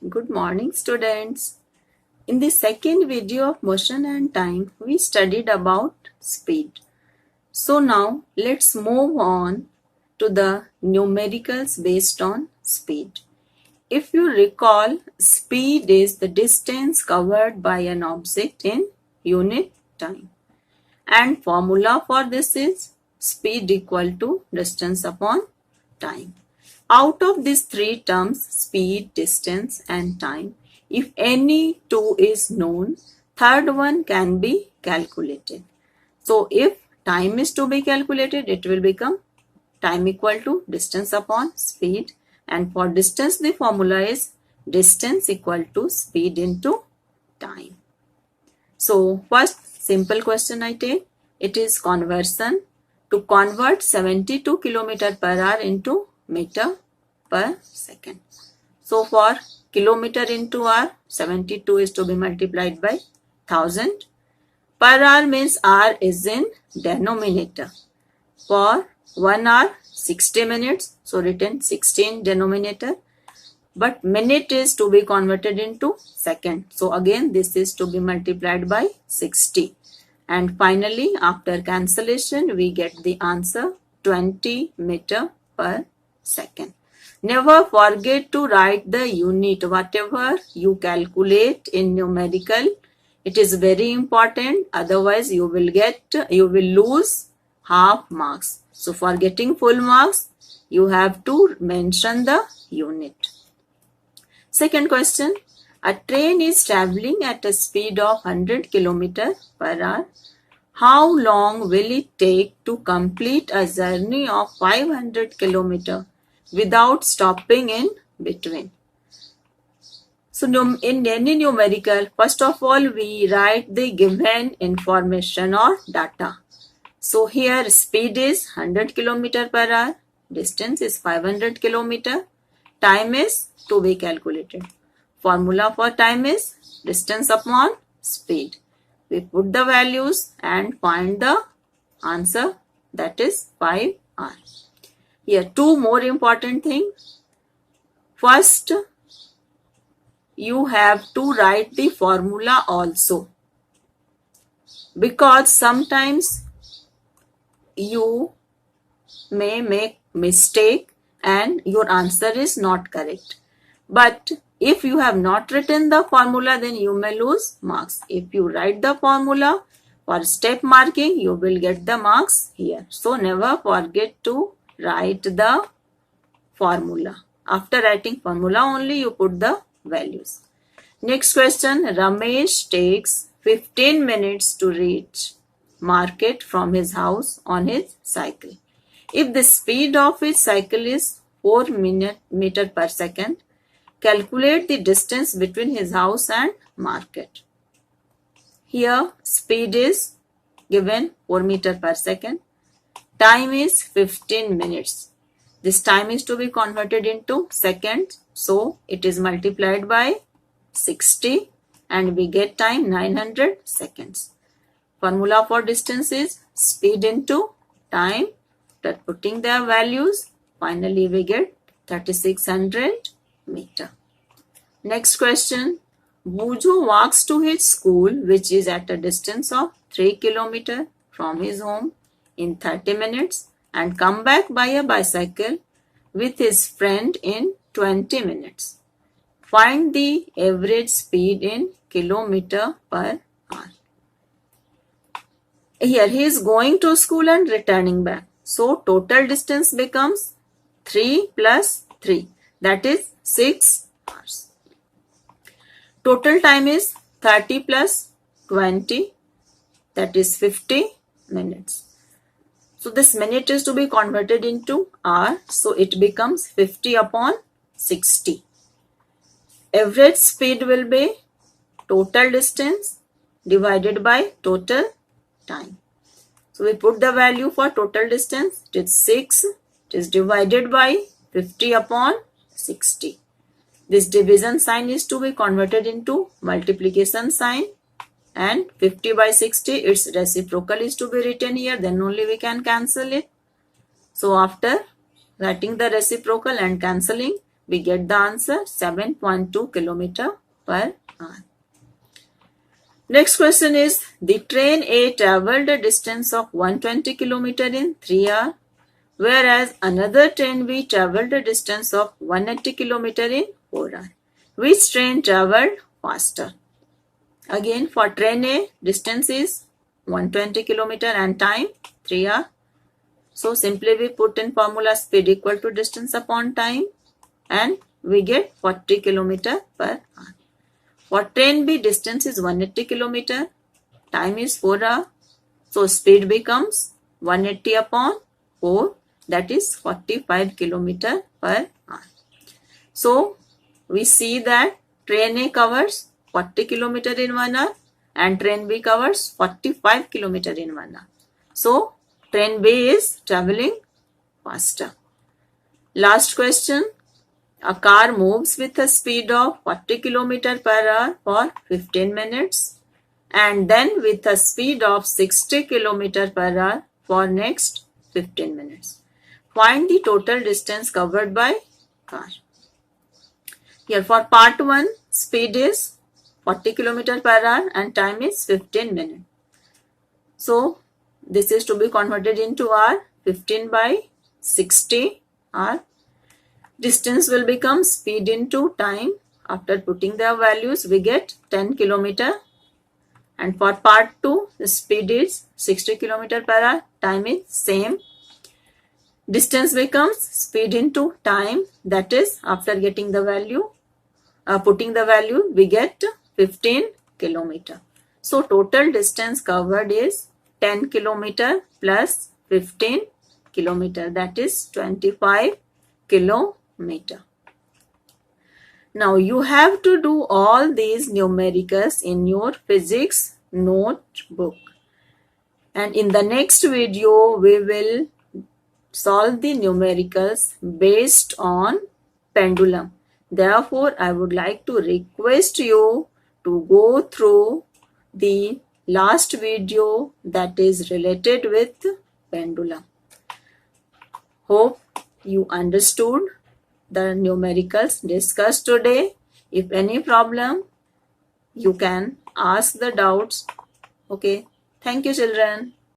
Good morning, students. In the second video of motion and time, we studied about speed. So now let's move on to the numericals based on speed. If you recall, speed is the distance covered by an object in unit time. And formula for this is speed equal to distance upon time. Out of these three terms, speed, distance and time, if any two is known, third one can be calculated. So if time is to be calculated, it will become time equal to distance upon speed, and for distance the formula is distance equal to speed into time. So first simple question I take, it is conversion to convert 72 km per hour into meter per second. So for kilometer into hour, 72 is to be multiplied by 1000. Per hour means hour is in denominator. For 1 hour, 60 minutes, so written 16 denominator. But minute is to be converted into second. So again this is to be multiplied by 60. And finally after cancellation we get the answer 20 meter per second. Never forget to write the unit. Whatever you calculate in numerical, it is very important. Otherwise you will lose half marks. So for getting full marks, you have to mention the unit. Second question, a train is traveling at a speed of 100 km per hour. How long will it take to complete a journey of 500 km without stopping in between? So in any numerical, first of all, we write the given information or data. So here speed is 100 km per hour, distance is 500 km, time is to be calculated. Formula for time is distance upon speed. We put the values and find the answer, that is 5 hours. Here two more important things. First, you have to write the formula also, because sometimes you may make mistake and your answer is not correct. But if you have not written the formula, then you may lose marks. If you write the formula for step marking, you will get the marks here. So never forget to write the formula. After writing formula only, you put the values. Next question, Ramesh takes 15 minutes to reach market from his house on his cycle. If the speed of his cycle is 4 meter per second, calculate the distance between his house and market. Here speed is given 4 meter per second. Time is 15 minutes. This time is to be converted into seconds. So it is multiplied by 60 and we get time 900 seconds. Formula for distance is speed into time. After putting their values, finally we get 3600 meter. Next question, Bujo walks to his school, which is at a distance of 3 km from his home, in 30 minutes and come back by a bicycle with his friend in 20 minutes. Find the average speed in kilometer per hour. Here he is going to school and returning back. So total distance becomes 3 plus 3, that is 6 hours. Total time is 30 plus 20, that is 50 minutes. So this minute is to be converted into hour. So it becomes 50 upon 60. Average speed will be total distance divided by total time. So we put the value for total distance. It is 6. It is divided by 50 upon 60. This division sign is to be converted into multiplication sign, and 50 by 60, its reciprocal is to be written here, then only we can cancel it. So after writing the reciprocal and cancelling, we get the answer 7.2 kilometer per hour. Next question is, the train A traveled a distance of 120 kilometer in 3 hours, whereas another train B traveled a distance of 180 kilometer in 4 hours. Which train traveled faster? Again, for train A, distance is 120 kilometer and time 3 hours. So simply we put in formula speed equal to distance upon time and we get 40 kilometer per hour. For train B, distance is 180 kilometer, time is 4 hours. So speed becomes 180 upon 4, that is 45 kilometer per hour. So we see that train A covers 40 kilometer in 1 hour and train B covers 45 kilometer in 1 hour. So train B is traveling faster. Last question. A car moves with a speed of 40 km per hour for 15 minutes and then with a speed of 60 km per hour for next 15 minutes. Find the total distance covered by car. Here for part 1, speed is 40 km per hour and time is 15 minutes. So this is to be converted into hour. 15 by 60 hour. Distance will become speed into time. After putting the values, we get 10 km. And for part 2, the speed is 60 km per hour. Time is same. Distance becomes speed into time. That is, after getting the value, putting the value, we get 15 km. So total distance covered is 10 km plus 15 km. That is 25 km. Now you have to do all these numericals in your physics notebook. And in the next video, we will solve the numericals based on pendulum. Therefore, I would like to request you to go through the last video that is related with pendulum. Hope you understood the numericals discussed today. If any problem, you can ask the doubts. Okay. Thank you, children.